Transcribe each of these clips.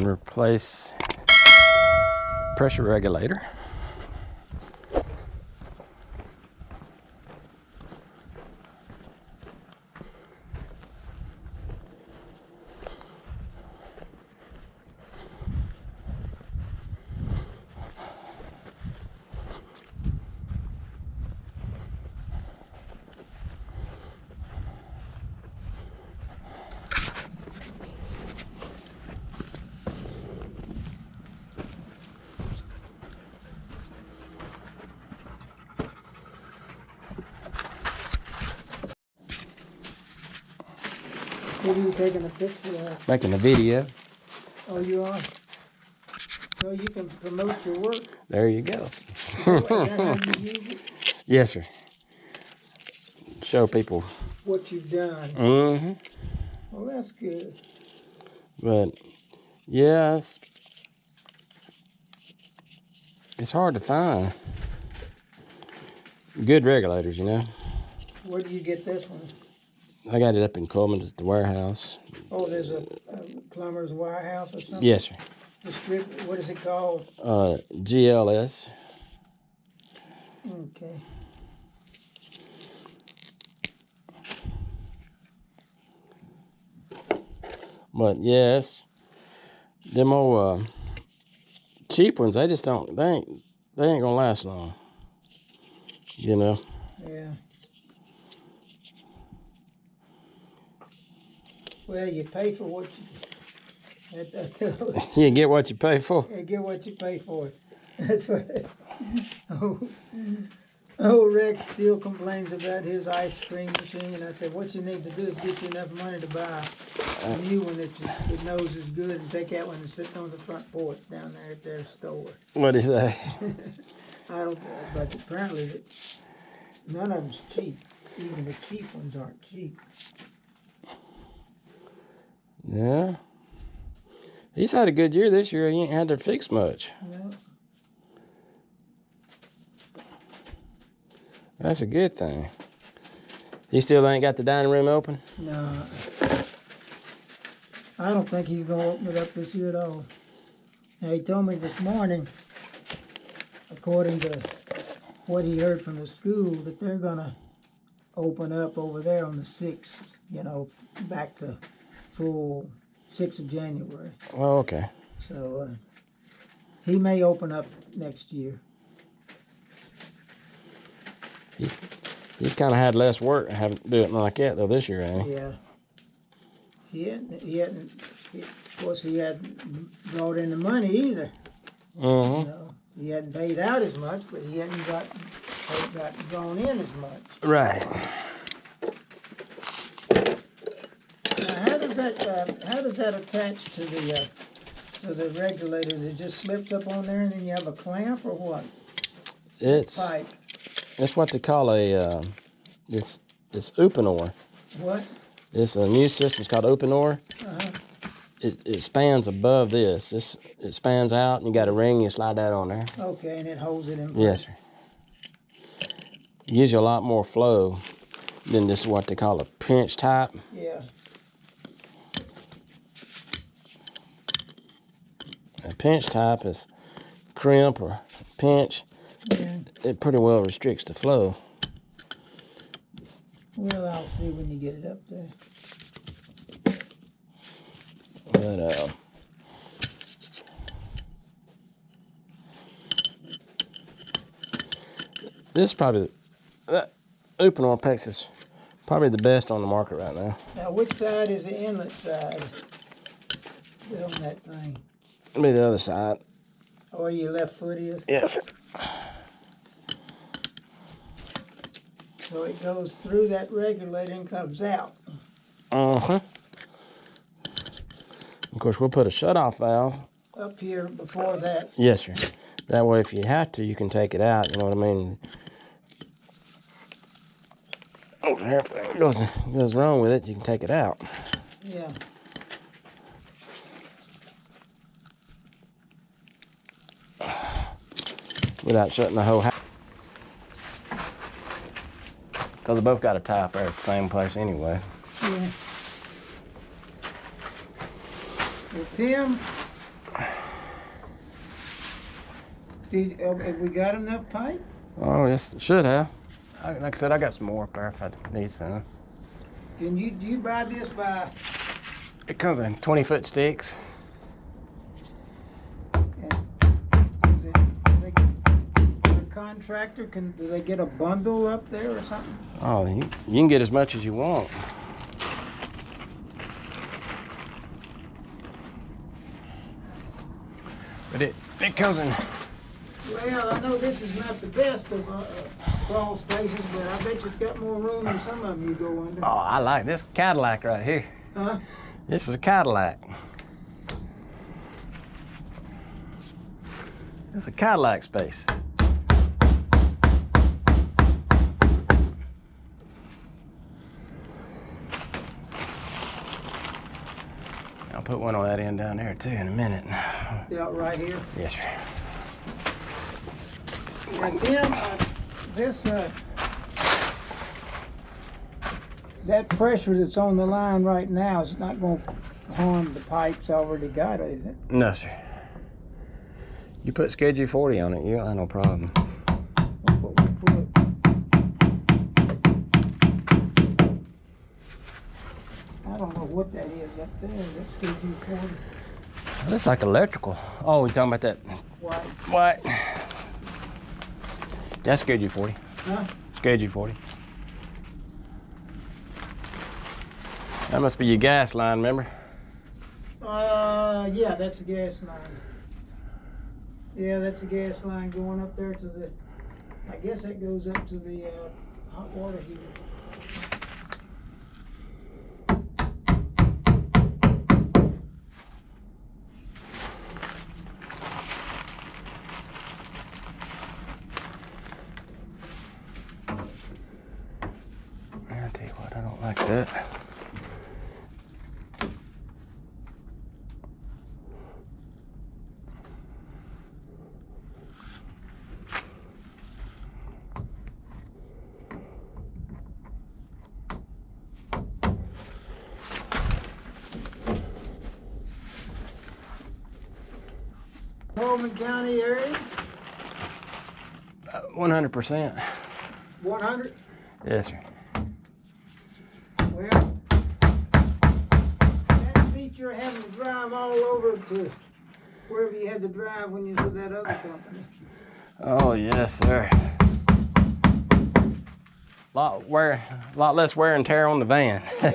and replace pressure regulator. What are you taking a picture of? Making a video. Oh, you are? So you can promote your work? There you go. Is that how you use it? Yes, sir. Show people. What you've done? Mm-hmm. Well, that's good. But, yeah, it's hard to find good regulators, you know. Where do you get this one? I got it up in Coleman at the warehouse. Oh, there's a plumber's warehouse or something? Yes, sir. What is it called? GLS. Okay. But yes, them old cheap ones, they just don't. They ain't gonna last long. You know. Yeah. Well, you pay for what you. You get what you pay for. You get what you pay for. That's what. Oh, Rex still complains about his ice cream machine. I said, what you need to do is get you enough money to buy a new one that knows is good and take that one and sit on the front porch down there at their store. What'd he say? I don't, but apparently none of them's cheap. Even the cheap ones aren't cheap. Yeah. He's had a good year this year. He ain't had to fix much. No. That's a good thing. He still ain't got the dining room open? No. I don't think he's going to open it up this year at all. Now, he told me this morning, according to what he heard from the school, that they're going to open up over there on the 6th, you know, back to full 6th of January. Oh, okay. So he may open up next year. He's kind of had less work having to do it like that, though, this year, ain't he? Yeah. Of course, he hadn't brought in the money either. Mm-hmm. You know, he hadn't paid out as much, but he hadn't got drawn in as much. Right. Now, how does that attach to the regulator? It just slips up on there, and then you have a clamp, or what? It's Pipe. It's what they call it's Upanor. What? It's a new system. It's called Upanor. Uh-huh. It spans above this. It spans out, and you got a ring. You slide that on there. Okay, and it holds it in place. Yes, sir. It gives you a lot more flow than this what they call a pinch type. Yeah. A pinch type is crimp or pinch. Yeah. It pretty well restricts the flow. Well, I'll see when you get it up there. But this is probably that Upanor PEX is probably the best on the market right now. Now, which side is the inlet side on that thing? It'll be the other side. Or your left foot is? Yes. So it goes through that regulator and comes out. Uh-huh. Of course, we'll put a shut-off valve Up here before that. Yes, sir. That way, if you have to, you can take it out. You know what I mean? Oh, if everything goes wrong with it, you can take it out. Yeah. Without shutting the whole house. Because they both got a tie up there at the same place anyway. Yeah. Well, Tim, Have we got enough pipe? Oh, yes, should have. Like I said, I got some more up there if I need some. Do you buy this by? It comes in 20-foot sticks. Is it, the contractor do they get a bundle up there or something? Oh, you can get as much as you want. But it comes in. Well, I know this is not the best of crawl spaces, but I bet you it's got more room than some of them you go under. Oh, I like this Cadillac right here. Huh? This is a Cadillac. It's a Cadillac space. I'll put one on that end down there too in a minute. Yeah, right here. Yes, sir. And then that pressure that's on the line right now is not going to harm the pipes already got, is it? No, sir. You put Schedule 40 on it, you don't have no problem. What we put. I don't know what that is up there. That's Schedule 40. That's like electrical. Oh, you're talking about that White. white? That's Schedule 40. Huh? Schedule 40. That must be your gas line, remember? Yeah, that's the gas line. Yeah, that's the gas line going up there to the, I guess that goes up to the hot water heater. I'll tell you what, I don't like that. Coleman County area? 100%. 100? Yes, sir. Well, that beat you're having to drive all over to wherever you had to drive when you was with that other company. Oh, yes, sir. Lot less wear and tear on the van. Yeah.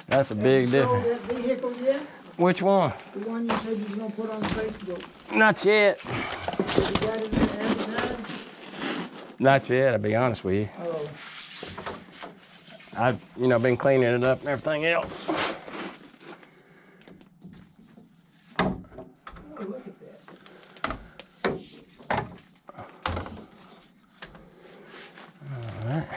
That's a Have big you difference. sold that vehicle yet? Which one? The one you said you was gonna put on Facebook. Not yet. Have you got it in there advertising? Not yet, I'll be honest with you. Oh, I've, been cleaning it up and everything else. oh, look at that. All right.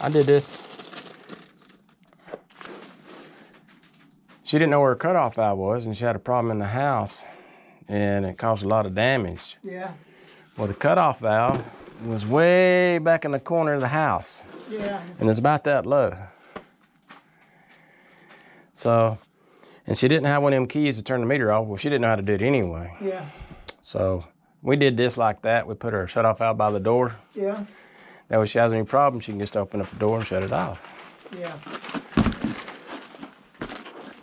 I did this. She didn't know where her cutoff valve was, and she had a problem in the house, and it caused a lot of damage. Yeah, Well, the cutoff valve was way back in the corner of the house, yeah. and it's about that low. So, and she didn't have one of them keys to turn the meter off. Well, she didn't know how to do it anyway. Yeah, So we did this like that. We put her shut-off valve by the door. yeah, That way, if she has any problem, she can just open up the door and shut it off. yeah.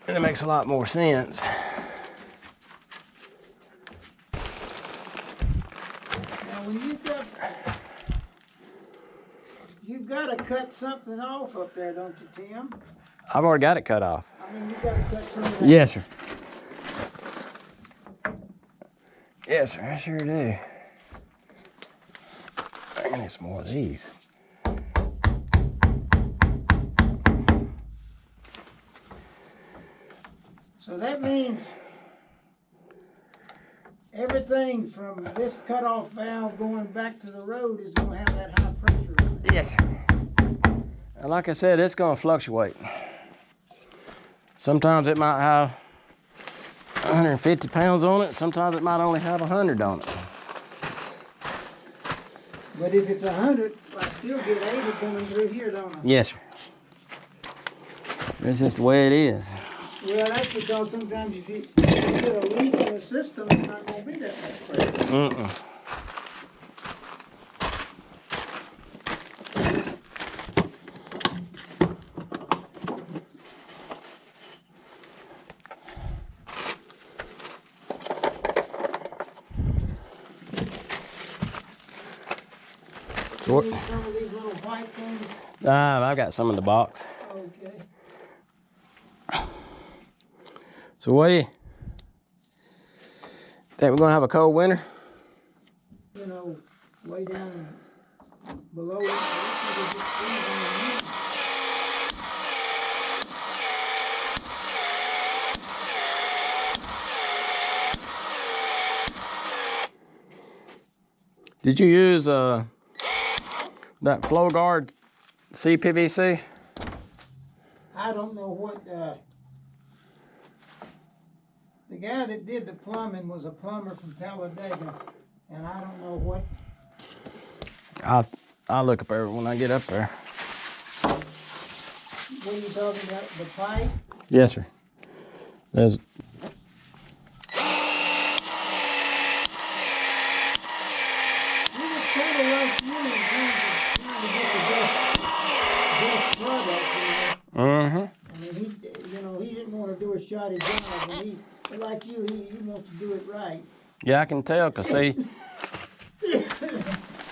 And it makes a lot more sense. Now, when you've got to cut something off up there, don't you, Tim? I've already got it cut off. I mean, you've got to cut some of that. Yes, sir. Yes, sir, I sure do. I need some more of these. So that means everything from this cutoff valve going back to the road is going to have that high pressure on it. Yes, sir. And like I said, it's going to fluctuate. Sometimes it might have 150 pounds on it. Sometimes it might only have 100 on it. But if it's 100, I still get 80 coming through here, don't I? Yes, sir. This is the way it is. Well, that's because sometimes if you get a leak in the system, it's not going to be that much pressure. You need some of these little white things? I've got some in the box. Okay. So what do you think, we're gonna have a cold winter? You know, way down below it. Did you use that flow guard CPVC? I don't know what, the guy that did the plumbing was a plumber from Talladega, and I don't know what. I'll look up there when I get up there. What are you talking about, the pipe? Yes, sir. There's. Mm-hmm. I mean, he didn't want to do a shoddy job, and he, like you, he wants to do it right. Yeah, I can tell, cause see,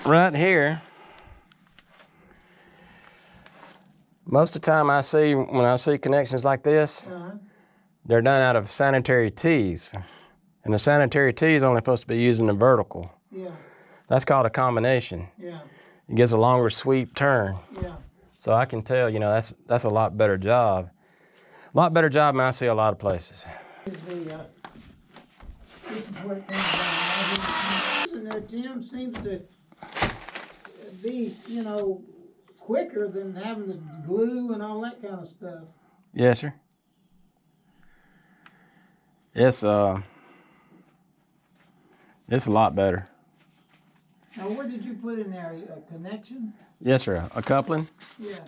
right here, most of the time when I see connections like this, they're done out of sanitary tees, and the sanitary tee is only supposed to be using the vertical. Yeah. That's called a combination. Yeah. It gives a longer sweep turn. Yeah. So I can tell, that's a lot better job. A lot better job than I see a lot of places. This is where it comes down. And there, Tim, seems to be, quicker than having the glue and all that kind of stuff. Yes, sir. It's a lot better. Now, what did you put in there? A connection? Yes, sir. A coupling? Yeah.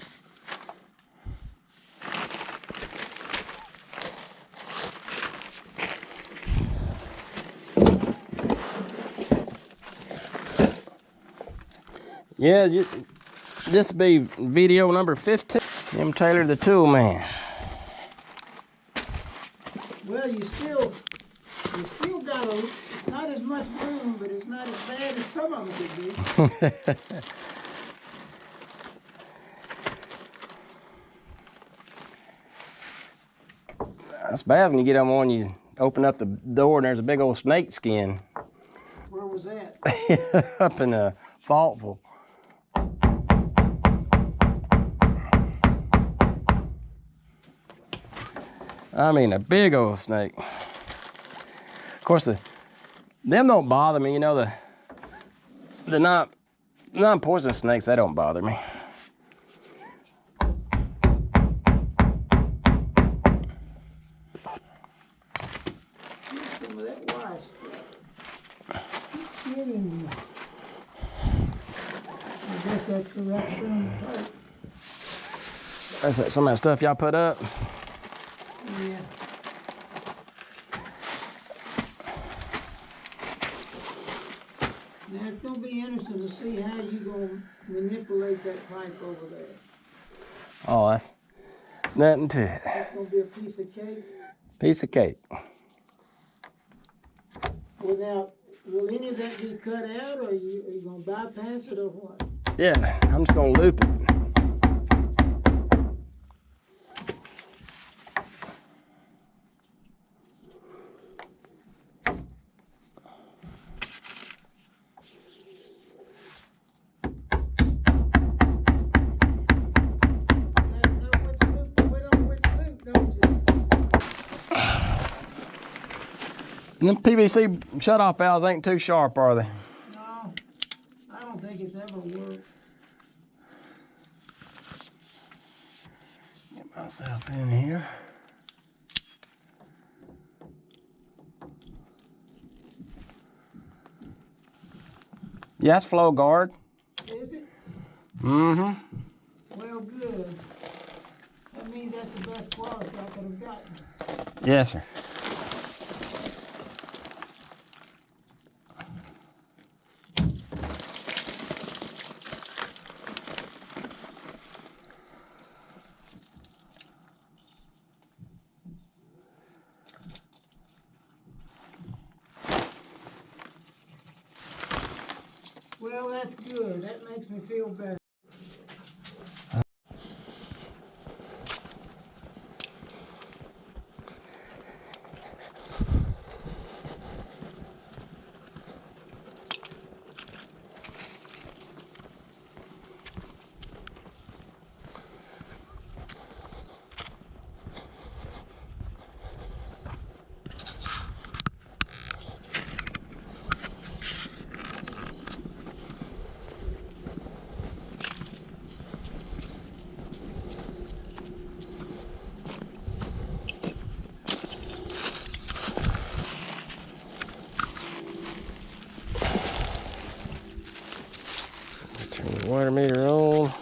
Yeah, this will be video number 15. Tim Taylor, the tool man. Well, you still got not as much room, but it's not as bad as some of them could be. That's bad when you get on one, you open up the door and there's a big old snake skin. Where was that? Up in the Faultville. I mean, a big old snake. Of course, them don't bother me. The non-poisonous snakes, they don't bother me. Some of that wire stuff. Keep getting you. I guess that's the right stone pipe. That's some of that stuff y'all put up. Yeah. Now it's gonna be interesting to see how you gonna manipulate that pipe over there. Oh, that's nothing to it. That's gonna be a piece of cake. Piece of cake. Well, now, will any of that be cut out, or are you gonna bypass it, or what? Yeah, I'm just gonna loop it. And them PVC shutoff valves ain't too sharp, are they? No, I don't think it's ever worked. Get myself in here. Yeah, that's flow guard. Is it? Mm-hmm. Well, good. That means that's the best quality I could have gotten. Yes, sir. Well, that's good. That makes me feel better. Turn the water meter on.